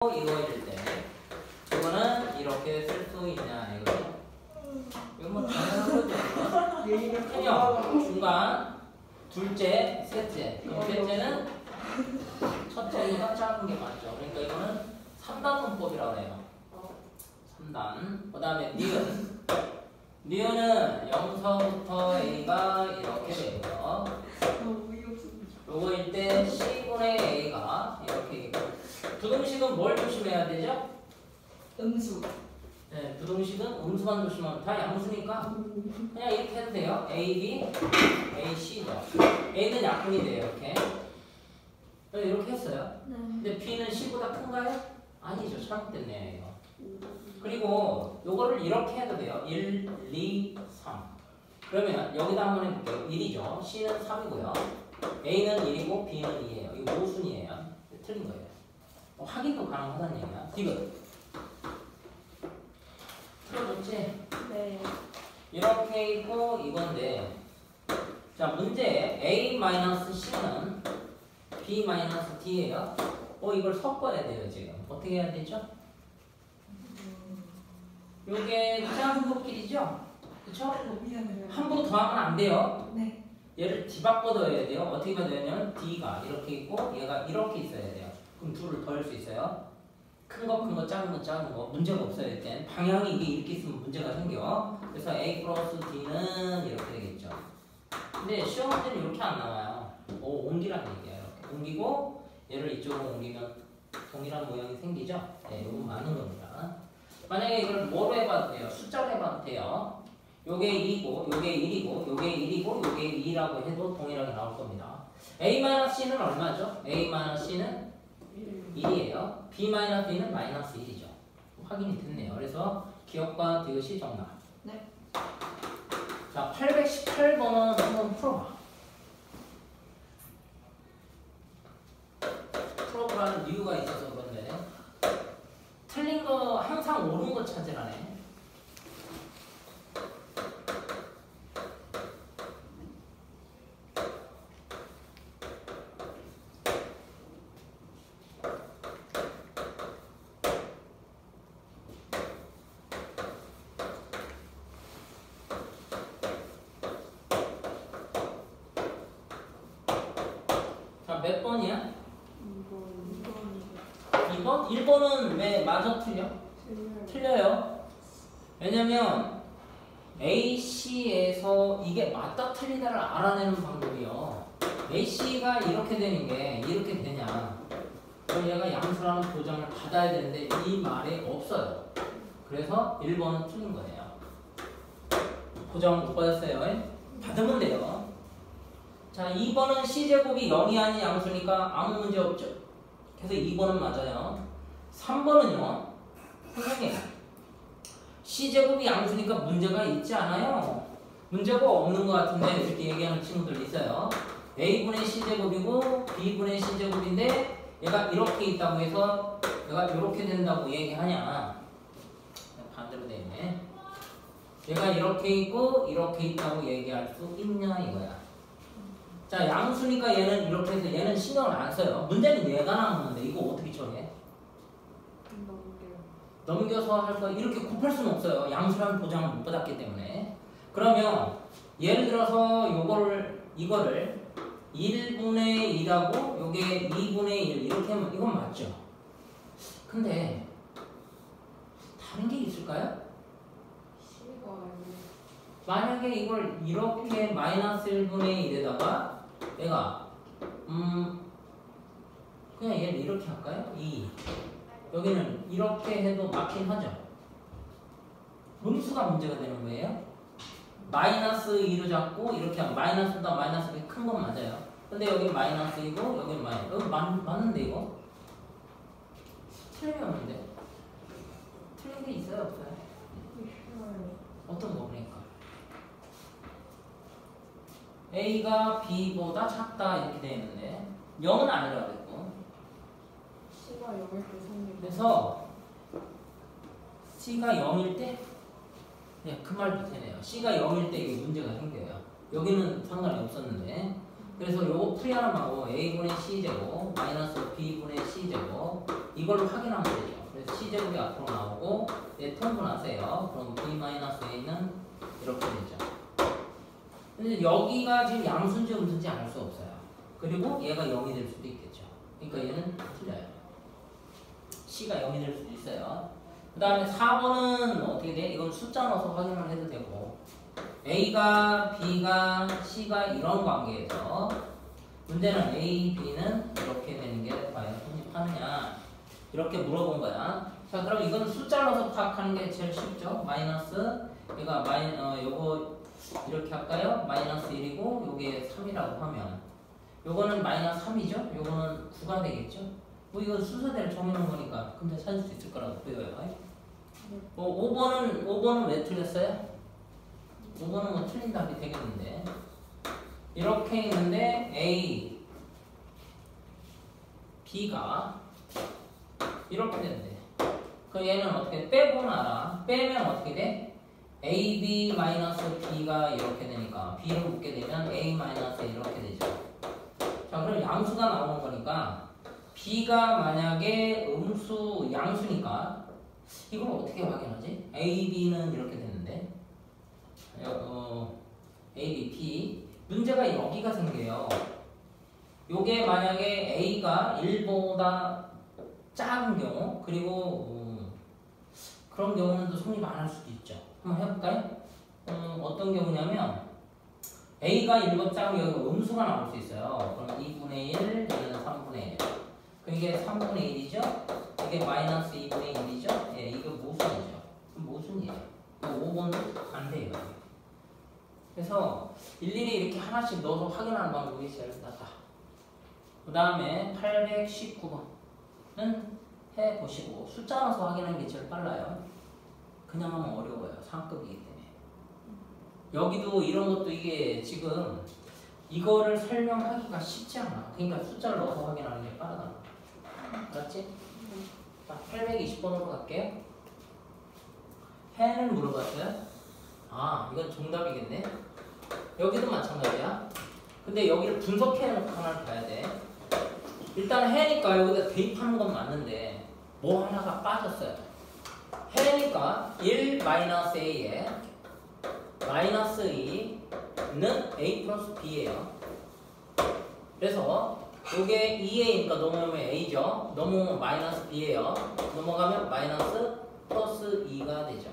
이거일 때 이거는 이렇게 쓸 수 있냐 이거죠. 이거 뭐 당연한 거죠. 그냥 중간, 둘째, 셋째. 그럼 셋째는 첫째보다 작은 게 맞죠. 그러니까 이거는 3단 문법이라고 해요. 3단. 그 다음에 니은. 니은은 0서부터 A가 이렇게 되고요. 요거일 때 C분의 A가 이렇게 있고. 부등식은 뭘 조심해야 되죠? 음수. 네, 부등식은 음수만 조심하면 다 양수니까 그냥 이렇게 해도 돼요. A, B, A, C죠. A는 약분이 돼요. 이렇게 했어요. 네. 근데 B는 C보다 큰가요? 아니죠. 잘못됐네요. 이거. 그리고 요거를 이렇게 해도 돼요. 1, 2, 3. 그러면 여기다 한번 해볼게요. 1이죠. C는 3이고요. A는 1이고 B는 2예요. 이거 모순이에요. 틀린 거예요. 확인도 가능하다는 얘기야. 디귿. 틀어줬지? 네. 이렇게 있고 이건데 자 문제 A-C는 B-D예요. 이걸 섞어야 돼요. 지금 어떻게 해야 되죠? 요게 짝꿍끼리죠? 그쵸? 미안해요. 함부로 더하면 안 돼요. 네. 얘를 뒤바꿔둬야 돼요. 어떻게 해야 되냐면 D가 이렇게 있고 얘가 이렇게 있어야 돼요. 그럼 둘을 더할 수 있어요. 큰 거, 작은 거 문제가 없어요. 일단 방향이 이게 이렇게 있으면 문제가 생겨. 그래서 A 플러스 D는 이렇게 되겠죠. 근데 시험 문제는 이렇게 안 나와요. 옮기라는 얘기예요. 이렇게 옮기고 얘를 이쪽으로 옮기면 동일한 모양이 생기죠. 네, 이건 맞는 겁니다. 만약에 이걸 뭐로 해봐도 돼요. 숫자로 해봐도 돼요. 요게 2고 요게 1이고 요게 1이고 요게 2라고 해도 동일하게 나올 겁니다. A-C는 얼마죠? A-C는 1이에요. B-D는 마이너스 1이죠. 확인이 됐네요. 그래서 기억과 디귿이 정답. 네. 자, 818번은 한번 풀어봐. 풀어보라는 이유가 있어서 그런데 틀린 거 항상 옳은 거 찾으라네. 몇 번이야? 2번? 1번은 왜 마저 틀려? 틀려요. 왜냐면 AC에서 이게 맞다 틀리다를 알아내는 방법이요. AC가 이렇게 되는 게 이렇게 되냐. 그럼 얘가 양수라는 보장을 받아야 되는데 이 말이 없어요. 그래서 1번은 틀린 거예요. 보장 못 받았어요. 받으면 돼요. 자, 2번은 C제곱이 0이 아닌 양수니까 아무 문제 없죠? 그래서 2번은 맞아요. 3번은요. 선생님, C제곱이 양수니까 문제가 있지 않아요? 문제가 없는 것 같은데 이렇게 얘기하는 친구들 있어요. A분의 C제곱이고 B분의 C제곱인데 얘가 이렇게 있다고 해서 얘가 이렇게 된다고 얘기하냐? 반대로 돼 있네. 얘가 이렇게 있고 이렇게 있다고 얘기할 수 있냐 이거야. 자, 양수니까 얘는 이렇게 해서 얘는 신경을 안 써요. 문제는 얘가 나오는데 이거 어떻게 처리해? 넘겨서 할 거 이렇게 곱할 수는 없어요. 양수라는 보장을 못 받았기 때문에. 그러면 예를 들어서 이거를 1분의 2라고 요게 2분의 1 이렇게 하면 이건 맞죠? 근데 다른 게 있을까요? 만약에 이걸 이렇게 마이너스 1분의 1에다가 내가 그냥 얘를 이렇게 할까요? 2 여기는 이렇게 해도 맞긴 하죠. 음수가 문제가 되는 거예요. 마이너스 2로 잡고 이렇게 하면 마이너스보다 마이너스가 큰 건 맞아요. 근데 여기 마이너스이고 여기는 마이너스. 여기 맞는데 이거? 틀림이 없는데? 틀린 게 있어요? 없어요? 어떤 거 그러니까? A가 B보다 작다 이렇게 되어 있는데 0은 아니라고 했고 C가 0일 때 생긴. 그래서 C가 0일 때 그 말도 되네요. C가 0일 때 이게 문제가 생겨요. 여기는 상관이 없었는데 그래서 요거 풀이하라고 a분의 c제곱 마이너스 b분의 c제곱 이걸로 확인하면 되죠. 그래서 c제곱이 앞으로 나오고 통분하세요. 그럼 b-a는 이렇게 되죠. 근데 여기가 지금 양수인지 음수인지 알 수 없어요. 그리고 얘가 0이 될 수도 있겠죠. 그러니까 얘는 틀려요. c가 0이 될 수도 있어요. 그 다음에 4번은 어떻게 돼? 이건 숫자 넣어서 확인을 해도 되고 a가 b가 c가 이런 관계에서 문제는 a, b는 이렇게 되는 게 과연 성립하느냐 이렇게 물어본 거야. 자 그럼 이건 숫자 넣어서 파악하는 게 제일 쉽죠. 마이너스 얘가 요거 이렇게 할까요? 마이너스 1이고 요게 3이라고 하면 요거는 마이너스 3이죠? 요거는 9가 되겠죠? 뭐 이거 순서대로 정해놓은 거니까 금방 찾을 수 있을 거라고 보여요. 5번은 왜 틀렸어요? 5번은 뭐 틀린 답이 되겠는데 이렇게 있는데 A, B가 이렇게 된대. 그 얘는 어떻게 빼고 나라 빼면 어떻게 돼? A, B 마이너스 B가 이렇게 되니까 B를 묶게 되면 A 마이너스 이렇게 되죠. 자 그럼 양수가 나오는 거니까 B가 만약에 음수 양수니까 이걸 어떻게 확인하지? A, B는 이렇게 되는데 A, B, P 문제가 여기가 생겨요. 요게 만약에 A가 1보다 작은 경우 그리고 그런 경우는 또 성립 안 할 수도 있죠. 한번 해볼까요? 어떤 경우냐면 A가 1보다 작은 경우 음수가 나올 수 있어요. 그럼 2분의 1, 얘는 3분의 1. 그럼 이게 3분의 1이죠? 이게 마이너스 2분의 1이죠? 예, 이거 모순이죠. 모순이에요. 5번도 안 돼요. 그래서 일일이 이렇게 하나씩 넣어서 확인하는 방법이 제일 낫다. 그 다음에 819번은 해보시고 숫자 넣어서 확인하는 게 제일 빨라요. 그냥 하면 어려워요. 상급이기 때문에. 여기도 이런 것도 이게 지금 이거를 설명하기가 쉽지 않아. 그러니까 숫자를 넣어서 확인하는 게 빠르다. 알았지? 자, 820번으로 갈게요. 해는 물어봤어요? 아, 이건 정답이겠네. 여기도 마찬가지야. 근데 여기를 분석해놓고 하나를 봐야 돼. 일단 해니까 여기다 대입하는 건 맞는데 뭐 하나가 빠졌어요. 해니까 1-a에 마이너스 2는 a 플러스 b예요. 그래서 요게 2a니까 넘어오면 a죠. 넘어오면 마이너스 b예요. 넘어가면 마이너스 플러스 2가 되죠.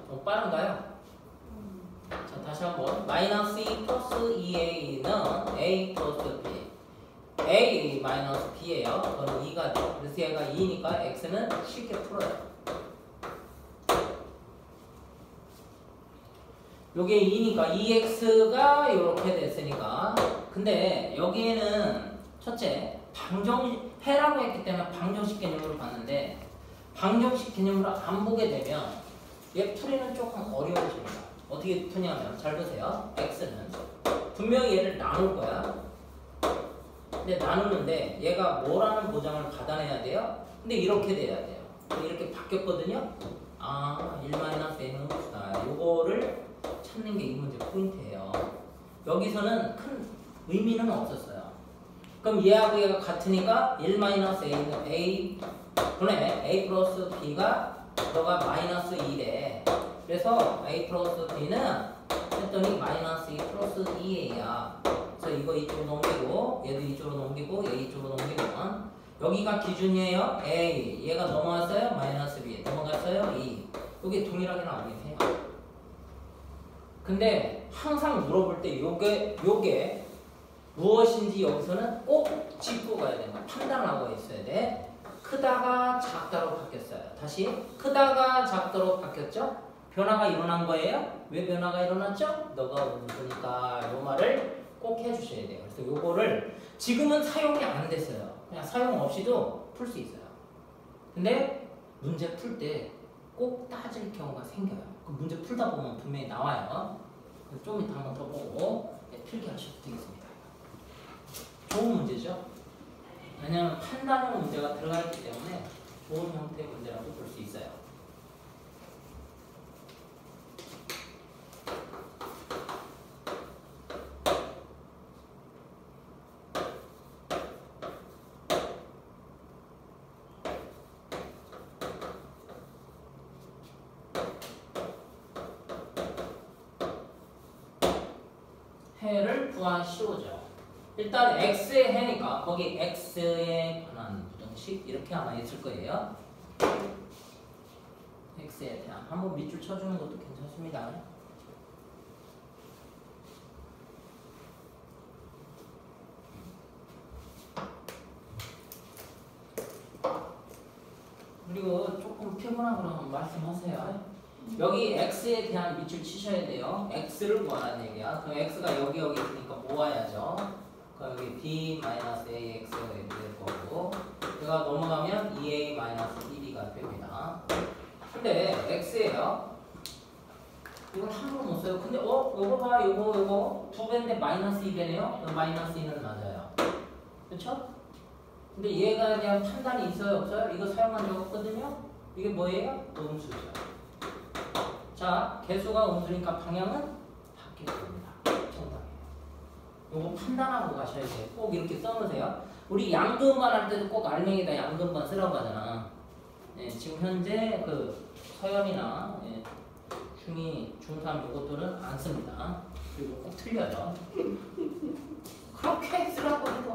좀 빠른가요? 자, 다시 한번 마이너스 2 플러스 2a는 a 플러스 b a 마이너스 b예요. 그럼 2가 돼요. 그래서 얘가 2니까 x는 쉽게 풀어요. 요게 2니까 2x가 이렇게 됐으니까 근데 여기에는 첫째 해라고 했기 때문에 방정식 개념으로 봤는데 방정식 개념으로 안 보게 되면 얘 풀이는 조금 어려워집니다. 어떻게 푸냐면 잘 보세요. x는 분명히 얘를 나눌 거야. 근데 나누는데 얘가 뭐라는 보장을 받아내야 돼요? 근데 이렇게 돼야 돼요. 이렇게 바뀌었거든요. 아 1-a는 없다. 요거를 찾는 게 이 문제 포인트예요. 여기서는 큰 의미는 없었어요. 그럼 얘하고 얘가 같으니까 1-a는 a 분의 a 플러스 b가 너가 마이너스 2래. 그래서 a 플러스 b는 했더니 마이너스 2 플러스 2a야. 그래서 이거 이쪽으로 넘기고 얘도 이쪽으로 넘기고 얘 이쪽으로 넘기면 여기가 기준이에요. a 얘가 넘어왔어요. 마이너스 b 넘어갔어요. 2 여기 동일하게 나오긴 해요. 근데 항상 물어볼 때 요게 무엇인지 여기서는 꼭 짚고 가야 되는 거야. 판단하고 있어야 돼. 크다가 작다로 바뀌었어요. 다시 크다가 작다로 바뀌었죠? 변화가 일어난 거예요. 왜 변화가 일어났죠? 너가 음수니까 요 말을 꼭 해주셔야 돼요. 그래서 요거를 지금은 사용이 안 됐어요. 그냥 사용 없이도 풀 수 있어요. 근데 문제 풀 때 꼭 따질 경우가 생겨요. 그 문제 풀다 보면 분명히 나와요. 좀 이따 한 번 더 보고 필기 하셔도 되겠습니다. 좋은 문제죠? 왜냐하면 판단형 문제가 들어가 있기 때문에 좋은 형태의 문제라고 볼 수 있어요. 해를 구하시오죠. 일단 x의 해니까 거기 x에 관한 부등식 이렇게 아마 있을 거예요. x에 대한 한번 밑줄 쳐주는 것도 괜찮습니다. 그리고 조금 피곤한 거라면 말씀하세요. 여기 x에 대한 밑줄 치셔야 돼요. x를 구하라는 얘기야. 그럼 x가 여기 있으니까 모아야죠. 그럼 여기 b-ax가 될 거고 얘가 넘어가면 2a-1b가 됩니다. 근데 x예요. 이걸 함부로 못 써요. 근데 요거 봐, 요거 두 배인데 마이너스 2배네요. 그럼 마이너스 2는 맞아요. 그렇죠? 근데 얘가 대한 판단이 있어요, 없어요? 이거 사용한 적 없거든요. 이게 뭐예요? 음수죠. 자, 개수가 음수니까 방향은 바뀌었습니다. 정답이에요. 요거 판단하고 가셔야 돼요. 꼭 이렇게 써놓으세요. 우리 양근반 할 때도 꼭 알맹이다 양근반 쓰라고 하잖아. 네, 지금 현재 그 서열이나 중2, 중3 요것들은 안 씁니다. 그리고 꼭 틀려요. 그렇게 쓰라고 해도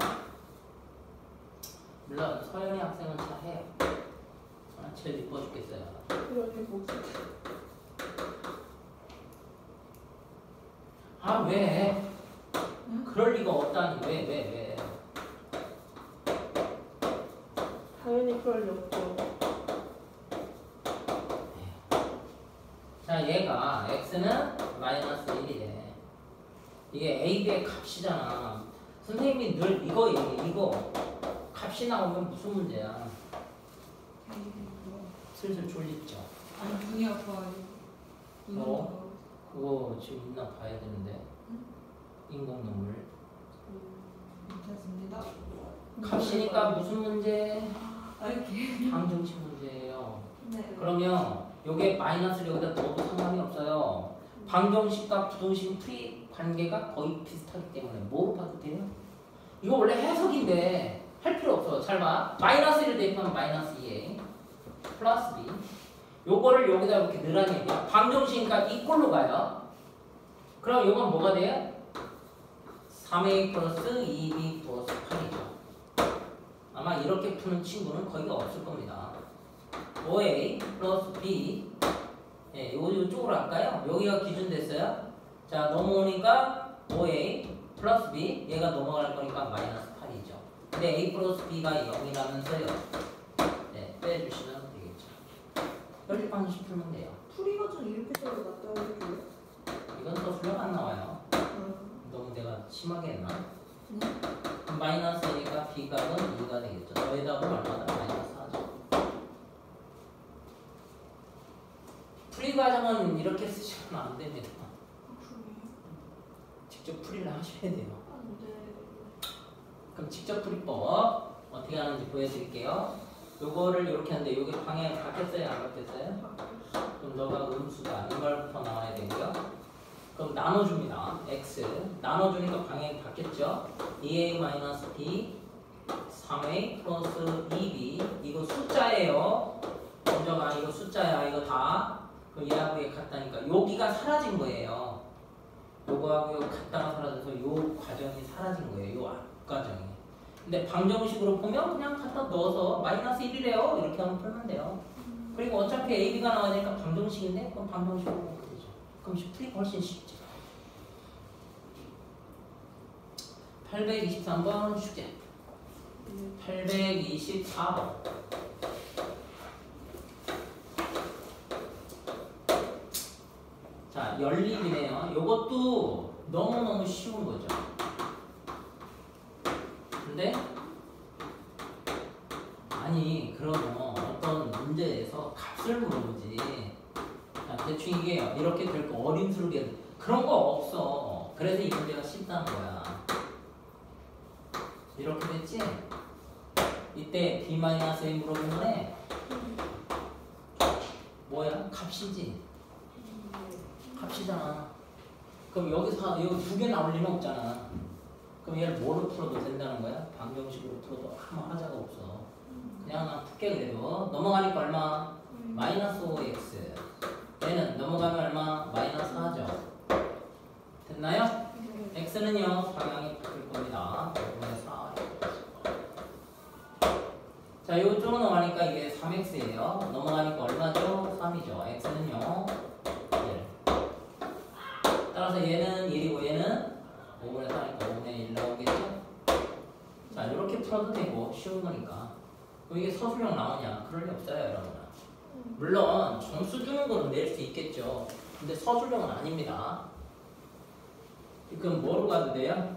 물론 서연이 학생은 잘 해요. 제일 이뻐 죽겠어요. 이렇게 보지. 아 왜? 그럴 리가 없다니. 왜? 당연히 그럴 리 없죠. 자, 얘가 x는 마이너스 1이래. 이게 a, b의 값이잖아. 선생님이 늘 이거 얘기해. 이거 값이 나오면 무슨 문제야? 슬슬 졸립죠. 아니 눈이 아파요. 그거 지금 있나 봐야 되는데. 인공눈물. 괜찮습니다. 값이니까 무슨 문제? 이렇게. 방정식 문제예요. 네. 그러면 요게 마이너스를 여기다 넣어도 상관이 없어요. 방정식과 부등식 풀이 관계가 거의 비슷하기 때문에 뭐로 봐도 돼요? 이거 원래 해석인데 할 필요 없어. 잘 봐. 마이너스 1을 대입하면 마이너스 2에 플러스 b. 요거를 여기다 이렇게 넣으라는 얘기야. 방정식이니까 이꼴로 가요. 그럼 요건 뭐가 돼요? 3a 플러스 2b 플러스 8이죠. 아마 이렇게 푸는 친구는 거의가 없을 겁니다. 5a 플러스 b. 예, 요쪽으로 할까요? 여기가 기준 됐어요. 자, 넘어오니까 5a 플러스 b. 얘가 넘어갈 거니까 마이너스 8이죠. 근데 a 플러스 b가 0이라면서요. 네, 빼주시면 되겠죠. 연립 방식 풀면 돼요. 풀이 과정 이렇게 써도 맞다고 해줘요? 이건 서술형 안 나와요. 너무 내가 심하게 했나? 네. 그럼 마이너스니까 b 값은 2가 되겠죠. 더해다 보면 얼마다? 마이너스 4죠. 풀이 과정은 이렇게 쓰시면 안 됩니다. 직접 풀이를 하셔야 돼요. 그럼 직접 풀이법 어떻게 하는지 보여드릴게요. 요거를 이렇게 하는데 여기 방향이 바뀌었어요? 안 바뀌었어요? 그럼 너가 음수다. 이 말부터 나와야 되고요. 그럼 나눠줍니다. x. 나눠주니까 방향이 바뀌었죠? 2a-b 3a 플러스 2b. 이거 숫자예요. 먼저가 이거 숫자야. 이거 다. 그럼 얘하고 얘 같다니까. 여기가 사라진 거예요. 요거하고 요거 같다가 사라져서 요 과정이 사라진 거예요. 요 앞 과정이. 근데 방정식으로 보면 그냥 갖다 넣어서 마이너스 1이래요. 이렇게 하면 풀면 돼요. 그리고 어차피 a, b가 나와야 되니까 방정식인데 그럼 방정식으로 보면 되죠. 그럼 풀이가 훨씬 쉽죠. 823번 숙제. 824번. 자, 연립이네요. 요것도 너무너무 쉬운 거죠. 근데 아니 그러면 어떤 문제에서 값을 물어보지. 자, 대충 이게 이렇게 될 거 어림스럽게 그런 거 없어. 그래서 이 문제가 쉽다는 거야. 이렇게 됐지? 이때 b-a 물어보면 뭐야? 값이지. 값이잖아. 그럼 여기서 여기 두 개 나올 리는 없잖아. 그럼 얘를 뭐로 풀어도 된다는 거야? 방정식으로 풀어도 아무 하자가 없어. 그냥 난 풀게 그래도. 넘어가니까 얼마? 마이너스 5x. 얘는 넘어가면 얼마? 마이너스 4죠. 됐나요? x는 3x예요. 넘어가니까 얼마죠? 3이죠. x는요 1. 따라서 얘는 1이고 얘는 5분의 4니까 5분의 1 나오겠죠? 자, 이렇게 풀어도 되고 쉬운 거니까. 그럼 이게 서술형 나오냐? 그럴 리 없어요, 여러분. 물론 점수 주는 거는 낼 수 있겠죠. 근데 서술형은 아닙니다. 그럼 뭐로 가도 돼요?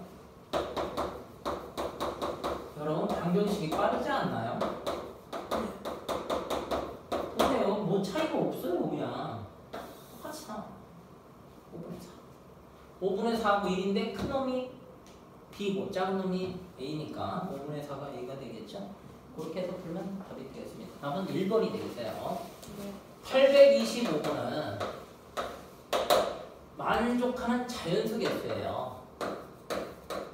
여러분 방정식이 빠르지 않나요? 보세요. 뭐 차이가 없어요. 그냥 똑같이 나와. 5분의 4 5분의 4하고 1인데 큰 놈이 B고 작은 놈이 A니까 5분의 4가 A가 되겠죠? 그렇게 해서 풀면 답이 되겠습니다. 답은 1번이 되겠어요. 825번은 만족하는 자연수 개수예요.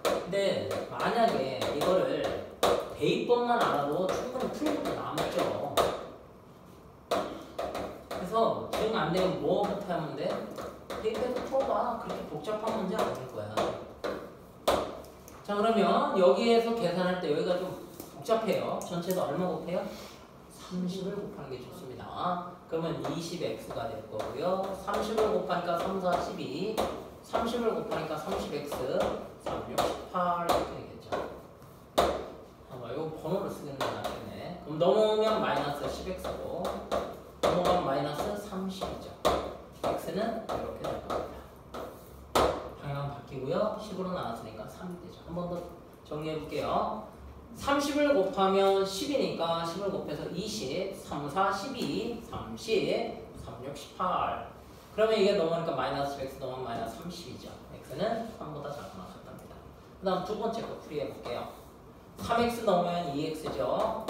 근데 만약에 이거를 대입법만 알아도 충분히 풀고도 남죠. 그래서 지금 안 되면 뭐부터 하면 돼? 대입해서 풀어봐. 그렇게 복잡한 문제 아닐 거야. 자, 그러면 여기에서 계산할 때 여기가 좀 복잡해요. 전체도 얼마 곱해요? 30을 곱하는 게 좋습니다. 그러면 20x가 될 거고요. 30을 곱하니까 3, 4, 12. 30을 곱하니까 30x. 3, 6, 18 이렇게 되겠죠. 이거 번호를 쓰겠네. 나중에. 그럼 넘어오면 마이너스 10x고 넘어가면 마이너스 30이죠. x는 이렇게 될 겁니다. 방향 바뀌고요. 10으로 나왔으니까 3이 되죠. 한 번 더 정리해 볼게요. 30을 곱하면 10이니까 10을 곱해서 20, 3, 4, 12, 30, 3, 6, 18. 그러면 이게 넘어가니까 마이너스 x 넘어가면 마이너스 30이죠. x는 3보다 작거나 같답니다. 그 다음 두 번째 거 풀이해 볼게요. 3x 넘으면 2x죠.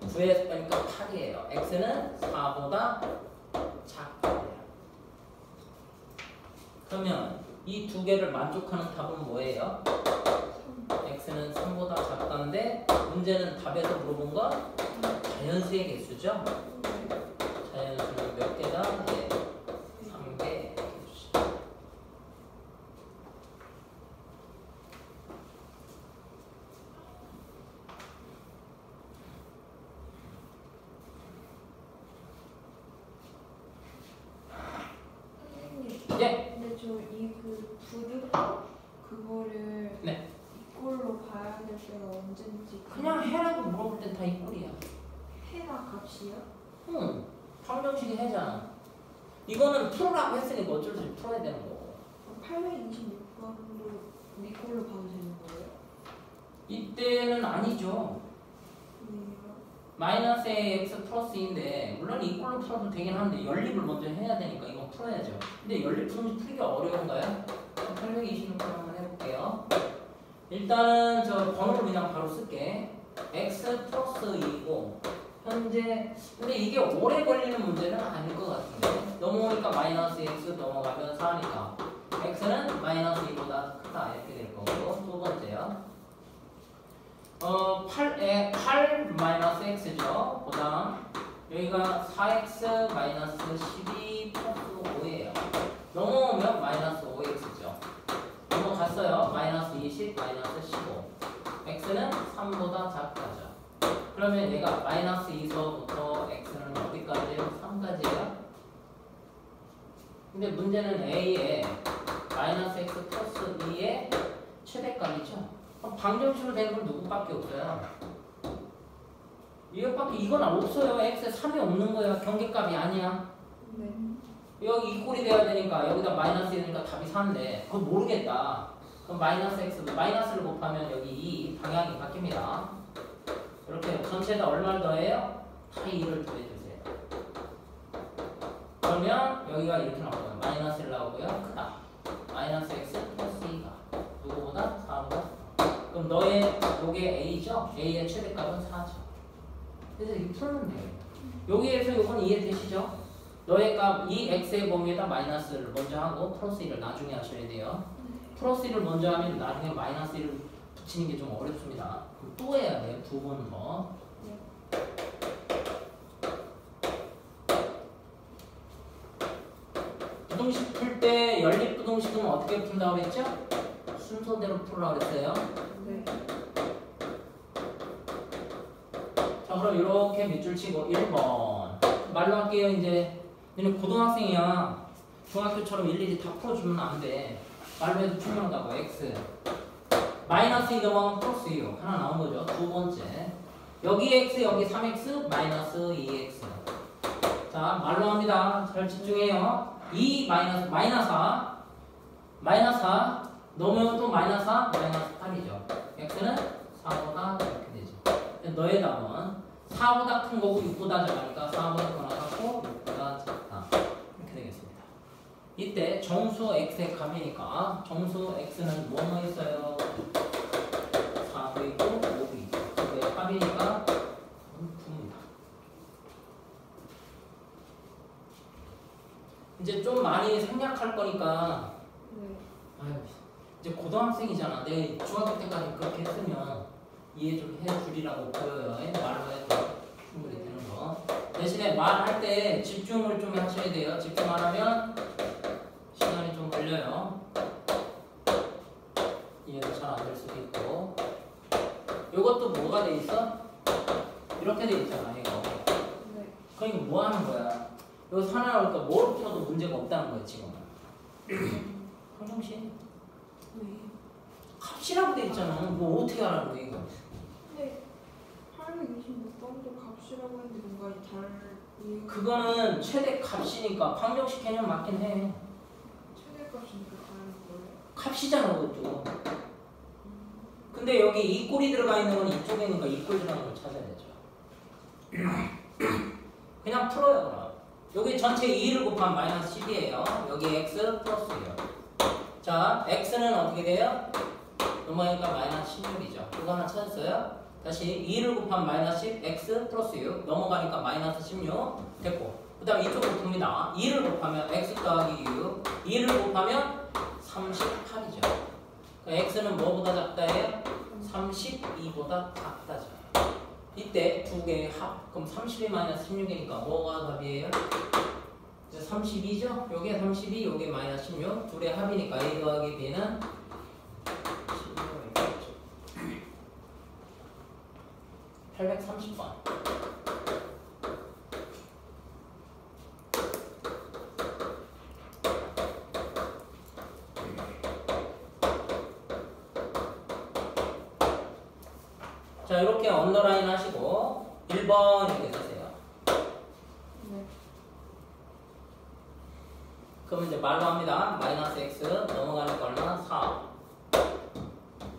9에서 빼니까 8이에요. x는 4보다 작다. 그러면 이 두 개를 만족하는 답은 뭐예요? x는 3보다 작다인데 문제는 답에서 물어본 건 자연수의 개수죠? 자연수는 몇 개다? 네. 3개 해주시죠. 선생님. 예. 근데 저 이 그 부득 그거를 네. 이꼴로 봐야 될 때가 언젠지 그냥 해라고 물어볼 땐 다 이 꼴이야. 해나 값이요? 응. 방정식이 해잖아. 이거는 풀으라고 했으니까 어쩔 수 없이 풀어야 되는 거고. 826번도 이꼴로 봐도 되는 거예요? 이때는 아니죠. 네. 마이너스 x 플러스 2인데 물론 이꼴로 풀어도 되긴 한데 연립을 먼저 해야 되니까 이건 풀어야죠. 근데 연립 풀기가 어려운가요? 826번 한번 해볼게요. 일단은 저 번호를 그냥 바로 쓸게. x 플러스 2고 현재 근데 이게 오래 걸리는 문제는 아닐 것 같은데 넘어오니까 마이너스 x 넘어가면 4니까 x는 마이너스 2보다 크다 이렇게 될 거고 두 번째요. 8 마이너스 x죠. 그 다음 여기가 4x 마이너스 12 플러스 5예요. 넘어오면 마이너스 5x죠. 넘어갔어요. 마이너스 20 마이너스 15 x는 3보다 작다죠. 그러면 얘가 마이너스 2서부터 x는 어디까지예요? 3까지예요. 근데 문제는 a에 마이너스 x 플러스 2의 최대값이죠. 그럼 방정식으로 되는 건 누구밖에 없어요? 이것밖에 이건 없어요. x에 3이 없는 거예요. 경계값이 아니야. 네. 여기 이 꼴이 돼야 되니까 여기다 마이너스 되니까 답이 4인데 그건 모르겠다. 그럼 마이너스 x 마이너스를 곱하면 여기 이 방향이 바뀝니다. 이렇게 전체에다 얼마를 더해요? 파이 2를 더해주세요. 그러면 여기가 이렇게 나오고요. 마이너스 1 나오고요. 크다. 마이너스 x 플러스 2가 누구보다 4보다 그럼 너의 요게 a죠? a의 최대값은 4죠. 그래서 이렇게 풀면 돼요. 여기에서 요건 이해되시죠? 너의 값, 이 x의 범위에다 마이너스를 먼저 하고 플러스 1을 나중에 하셔야 돼요. 플러스 1을 먼저 하면 나중에 마이너스 1을 붙이는 게 좀 어렵습니다. 그럼 또 해야 돼요. 두 번 더. 부등식 풀 때 연립 부등식은 어떻게 푼다고 했죠? 순서대로 풀라고 그랬어요. 네. 자, 그럼 이렇게 밑줄 치고 1번 말로 할게요. 이제 너는 고등학생이야. 중학교처럼 일일이 다 풀어주면 안 돼. 말로 해도 투명하다고. x 마이너스 2 넘어가면 플러스 2요. 하나 나온 거죠. 두 번째 여기 x 여기 3x 마이너스 2x. 자 말로 합니다. 잘 집중해요. 2 마이너스 4 마이너스 4 넣으면 또 마이너스 4 마이너스 8이죠. x는 4보다 이렇게 되죠. 너의 답은 4보다 큰 거고 6보다 작으니까 4보다 크거나 같고 6보다 작다. 이렇게 되겠습니다. 이때 정수 x의 값이니까 정수 x는 뭐뭐 있어요? 4도 있고 5도 있고 그의 값이니까 9입니다. 이제 좀 많이 생략할 거니까 아유, 이제 고등학생이잖아. 내 중학교 때까지 그렇게 했으면 이해 좀 해주리라고 보여요. 말로 해도 충분히 되는 거. 대신에 말할 때 집중을 좀 하셔야 돼요. 집중 안 하면 시간이 좀 걸려요. 이해가 잘 안 될 수도 있고. 요것도 뭐가 돼 있어? 이렇게 돼 있잖아, 이거. 그러니까 뭐 하는 거야? 이거 하나 나올까 뭘 풀어도 문제가 없다는 거야, 지금. 황정씨? 값이라고 돼 있잖아. 뭐 어떻게 하라는 거야, 이거? 근데 826번도 값이라고 했는데 뭔가 그거는 최대 값이니까 황정씨 개념 맞긴 해. 최대값이니까 다른 거예요? 값이잖아, 그것도. 근데 여기 이 꼴이 들어가 있는 건 이쪽이니까 이 꼴 들어가는 걸 찾아야죠. 그냥 풀어요, 그럼. 여기 전체 2를 곱하면 마이너스 10이에요. 여기 x 플러스예요. 자, x는 어떻게 돼요? 넘어가니까 마이너스 16이죠. 이거 하나 찾았어요? 다시 2를 곱하면 마이너스 10, x 플러스 6 넘어가니까 마이너스 16 됐고 그 다음에 이쪽으로 봅니다. 2를 곱하면 x 더하기 6 2를 곱하면 38이죠. 그러니까 x는 뭐보다 작다예요? 32보다 작다죠. 이때 두 개의 합 그럼 32 마이너스 16이니까 뭐가 답이에요? 32죠? 요게 32, 요게 마이너스 16 둘의 합이니까 a 더하기 b는 830번. 자, 이렇게 언더라인 하시고 1번 이렇게 쓰세요. 그럼 이제 말로 합니다. 마이너스 x 넘어가니까 얼마나? 4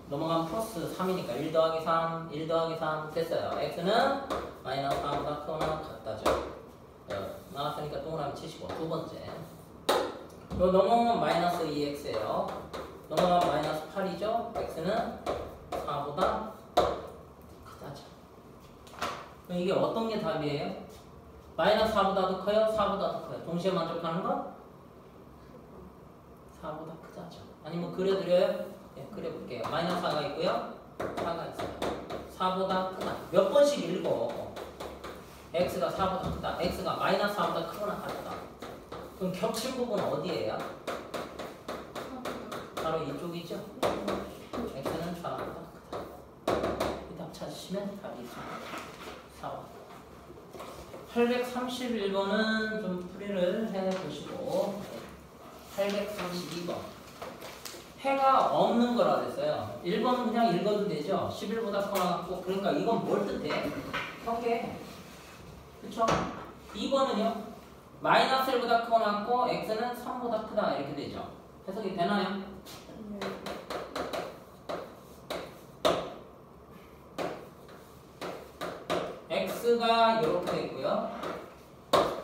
넘어가면 플러스 3이니까 1 더하기 3, 1 더하기 3 됐어요. x는 마이너스 4보다 크거나 같다죠. 나왔으니까 동그라미 치시고 두 번째 요 넘어오면 마이너스 2x예요. 넘어가면 마이너스 8이죠. x는 4보다 크다죠. 그럼 이게 어떤 게 답이에요? 마이너스 4보다 더 커요? 4보다 더 커요? 동시에 만족하는 거? 4보다 크다죠. 아니면 그려드려요? 네, 그려볼게요. 마이너스 4가 있고요. 4가 있어요. 4보다 크다. 몇 번씩 읽어. x가 4보다 크다. x가 마이너스 4보다 크거나 같다. 그럼 겹친 부분은 어디예요? 바로 이쪽이죠? x는 4보다 크다. 이 답 찾으시면 답이 있습니다. 4번. 831번은 좀 풀이를 해보시고 832번. 해가 없는 거라 그랬어요. 1번은 그냥 읽어도 되죠. 11보다 커나 같고 그러니까 이건 뭘 뜻해? 경계. 그쵸? 2번은요. 마이너스 1보다 크거나 같고 x는 3보다 크다 이렇게 되죠. 해석이 되나요? x가 이렇게 되고요.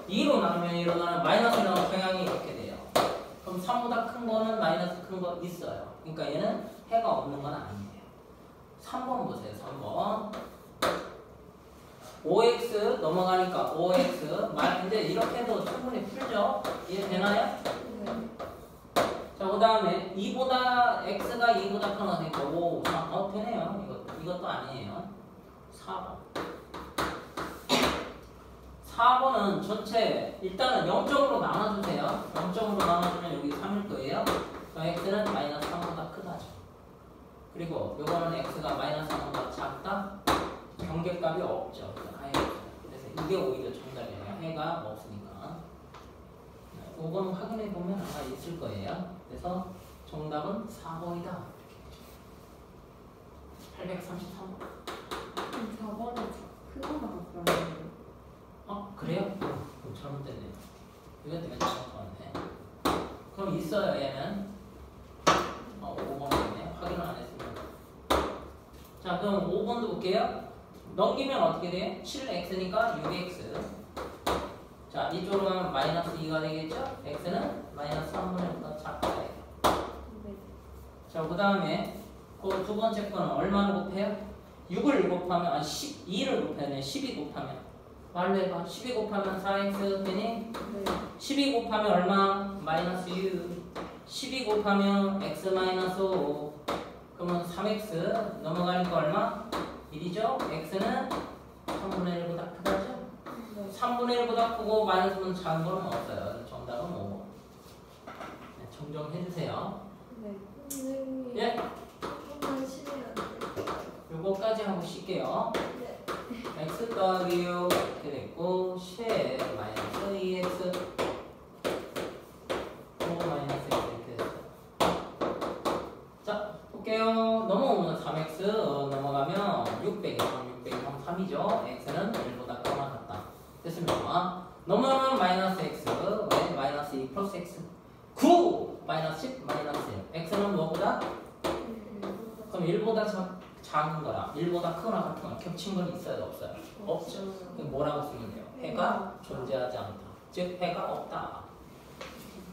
2로 나누면 일어나는 마이너스 나오는 경향이 이렇게 돼요. 그럼 3보다 큰 거는 마이너스 큰 거 있어요. 그러니까 얘는 해가 없는 건 아니에요. 3번 보세요. 3번 5x 넘어가니까 5x 근데 이렇게 해도 충분히 풀죠. 이해되나요? 자, 그 다음에 2보다 x가 2보다 큰 거니까 5, 3 되네요. 이것도 아니에요. 4번 4번은 전체 일단은 0점으로 나눠주세요. 0점으로 나눠주면 여기 3일 거예요. x는 마이너스 3보다 크다죠. 그리고 요거는 x가 마이너스 3보다 작다. 경계값이 없죠. 아예 이게 오히려 정답이에요. 해가 없으니까. 5번 확인해 보면 아마 있을 거예요. 그래서 정답은 4번이다. 833번. 4번은 크거나 같더라고요. 그래요? 그럼 잘못됐네요. 이것 때문에 잘못됐네. 그럼 있어요, 얘는. 5번이네. 확인을 안 했습니다. 자, 그럼 5번도 볼게요. 넘기면 어떻게 돼요? 7x니까 6x. 자, 이쪽으로 가면 마이너스 2가 되겠죠? x는 마이너스 3분의 1보다 작다. 네. 자, 그 다음에 그 두 번째 거는 얼마를 곱해요? 6을 곱하면, 2를 곱하면, 12 곱하면. 말로 해봐. 12 곱하면 4x 되니? 네. 12 곱하면 얼마? 마이너스 6. 12 곱하면 x 마이너스 5. 그러면 3x 넘어가니까 얼마? 1이죠? x는 3분의 1보다 크다죠? 네. 3분의 1보다 크고 마이너스는 작은 거는 없어요. 정답은 5번. 네, 정정해주세요. 네. 선생님. 예? 조금만 쉬면 돼. 요거까지 하고 쉴게요. 네. x 더하기 6 이렇게 됐고 10 마이너스 2x 5 마이너스 2 이렇게 됐어요. 자, 볼게요. 넘어오면 3x 넘어가면 600이 3이죠. x는 1보다 크거나 같다. 됐습니다. 넘어가면 마이너스 x 왜? 마이너스 2 플러스 x 9 마이너스 10 마이너스 1 x는 뭐보다? 그럼 1보다 작은 거랑 1보다 크거나 같은 거 겹친 건 있어요? 없어요? 없죠. 그럼 뭐라고 쓰면 돼요? 해가 존재하지 않다. 즉 해가 없다.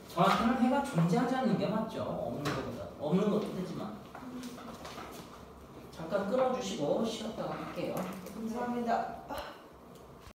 정확히는 해가 존재하지 않는 게 맞죠. 없는 것보다. 없는 것도 되지만. 잠깐 끊어주시고 쉬었다가 할게요. 감사합니다.